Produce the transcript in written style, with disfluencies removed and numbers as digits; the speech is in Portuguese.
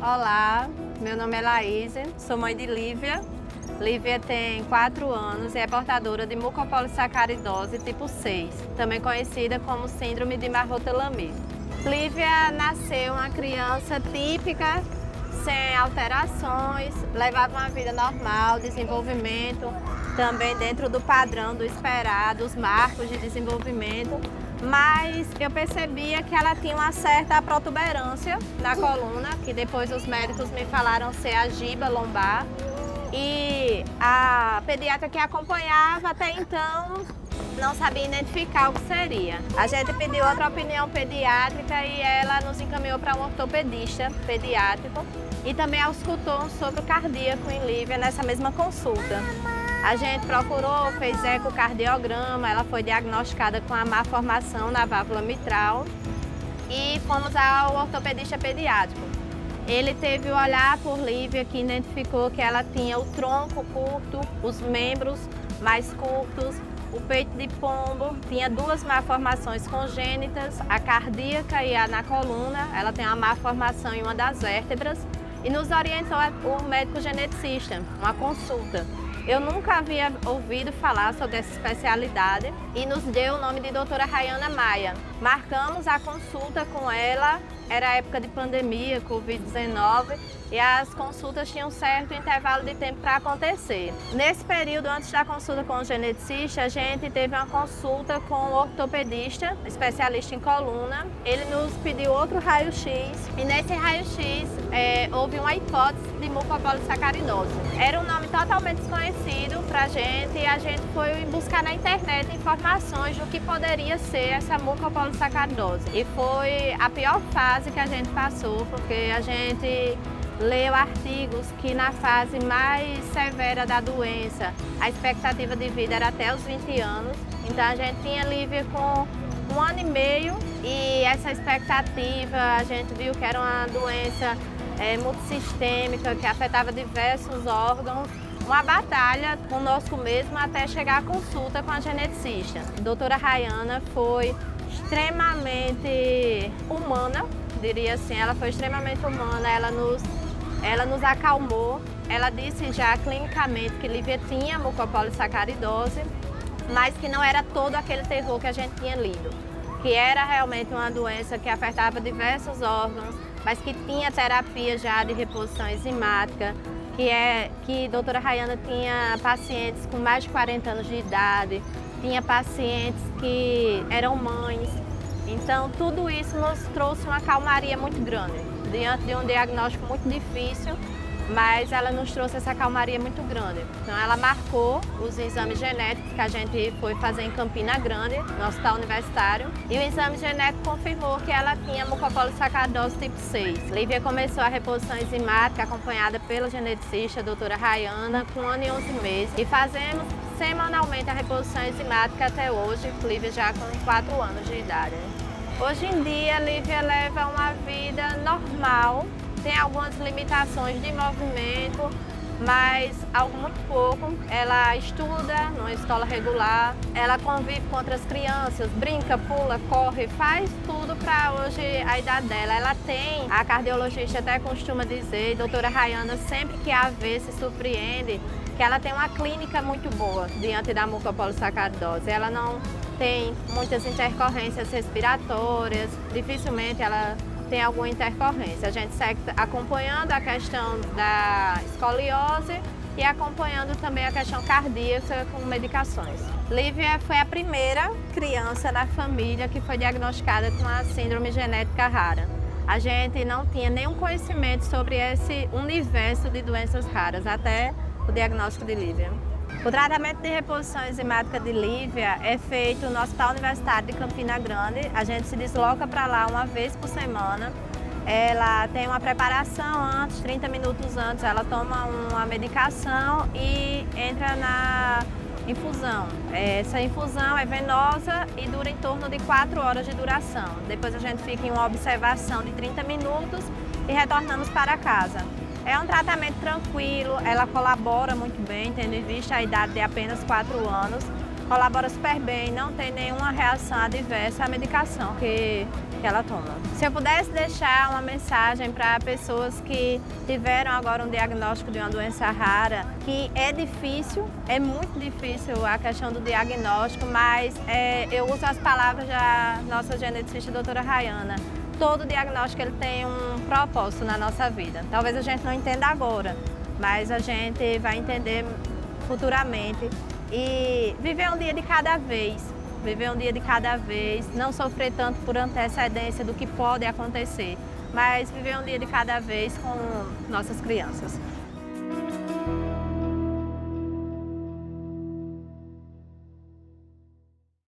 Olá, meu nome é Laíse, sou mãe de Lívia. Lívia tem 4 anos e é portadora de mucopolissacaridose tipo 6, também conhecida como síndrome de Marfan-Lamy. Lívia nasceu uma criança típica, sem alterações, levava uma vida normal, desenvolvimento, também dentro do padrão do esperado, os marcos de desenvolvimento, mas eu percebia que ela tinha uma certa protuberância na coluna, que depois os médicos me falaram ser a giba lombar, e a pediatra que acompanhava até então não sabia identificar o que seria. A gente pediu outra opinião pediátrica e ela nos encaminhou para um ortopedista pediátrico e também auscultou um sopro cardíaco em Lívia nessa mesma consulta. A gente procurou, fez ecocardiograma, ela foi diagnosticada com a má formação na válvula mitral e fomos ao ortopedista pediátrico. Ele teve o olhar por Lívia que identificou que ela tinha o tronco curto, os membros mais curtos, o peito de pombo, tinha 2 malformações congênitas, a cardíaca e a na coluna. Ela tem uma malformação em uma das vértebras e nos orientou o médico geneticista, uma consulta. Eu nunca havia ouvido falar sobre essa especialidade e nos deu o nome de doutora Rayana Maia. Marcamos a consulta com ela, era época de pandemia, Covid-19, e as consultas tinham um certo intervalo de tempo para acontecer. Nesse período, antes da consulta com o geneticista, a gente teve uma consulta com o ortopedista, especialista em coluna. Ele nos pediu outro raio-x e nesse raio-x houve uma hipótese de mucopolissacaridose. Era um nome totalmente desconhecido para a gente e a gente foi buscar na internet informações do que poderia ser essa mucopolissacaridose. E foi a pior fase que a gente passou, porque a gente leu artigos que na fase mais severa da doença, a expectativa de vida era até os 20 anos. Então a gente tinha Lívia com 1 ano e meio e essa expectativa, a gente viu que era uma doença multissistêmica, que afetava diversos órgãos. Uma batalha conosco mesmo até chegar à consulta com a geneticista. A doutora Rayana foi extremamente humana, diria assim, ela foi extremamente humana, ela nos acalmou. Ela disse já clinicamente que Lívia tinha mucopolissacaridose, mas que não era todo aquele terror que a gente tinha lido, que era realmente uma doença que afetava diversos órgãos, mas que tinha terapia já de reposição enzimática, que a doutora Rayana tinha pacientes com mais de 40 anos de idade, tinha pacientes que eram mães. Então, tudo isso nos trouxe uma calmaria muito grande, diante de um diagnóstico muito difícil, mas ela nos trouxe essa calmaria muito grande. Então, ela marcou os exames genéticos que a gente foi fazer em Campina Grande, no Hospital Universitário, e o exame genético confirmou que ela tinha mucopolissacaridose tipo 6. Lívia começou a reposição enzimática acompanhada pela geneticista, a doutora Rayana, com 1 ano e 11 meses, e fazemos semanalmente a reposição enzimática até hoje, Lívia já com 4 anos de idade. Hoje em dia, Lívia leva uma vida normal, tem algumas limitações de movimento, mas algo muito pouco. Ela estuda numa escola regular, ela convive com outras crianças, brinca, pula, corre, faz tudo para hoje a idade dela. Ela tem, a cardiologista até costuma dizer, a doutora Rayana sempre que a vê se surpreende, que ela tem uma clínica muito boa diante da mucopolissacaridose. Ela não tem muitas intercorrências respiratórias, dificilmente ela tem alguma intercorrência. A gente segue acompanhando a questão da escoliose e acompanhando também a questão cardíaca com medicações. Lívia foi a primeira criança da família que foi diagnosticada com a síndrome genética rara. A gente não tinha nenhum conhecimento sobre esse universo de doenças raras, até o diagnóstico de Lívia. O tratamento de reposição enzimática de Lívia é feito no Hospital Universitário de Campina Grande. A gente se desloca para lá uma vez por semana. Ela tem uma preparação antes, 30 minutos antes, ela toma uma medicação e entra na infusão. Essa infusão é venosa e dura em torno de 4 horas de duração. Depois a gente fica em uma observação de 30 minutos e retornamos para casa. É um tratamento tranquilo, ela colabora muito bem, tendo em vista a idade de apenas 4 anos. colabora super bem, não tem nenhuma reação adversa à medicação que ela toma. Se eu pudesse deixar uma mensagem para pessoas que tiveram agora um diagnóstico de uma doença rara, que é difícil, é muito difícil a questão do diagnóstico, mas eu uso as palavras da nossa geneticista, doutora Rayana. Todo diagnóstico ele tem um propósito na nossa vida. Talvez a gente não entenda agora, mas a gente vai entender futuramente. E viver um dia de cada vez, não sofrer tanto por antecedência do que pode acontecer, mas viver um dia de cada vez com nossas crianças.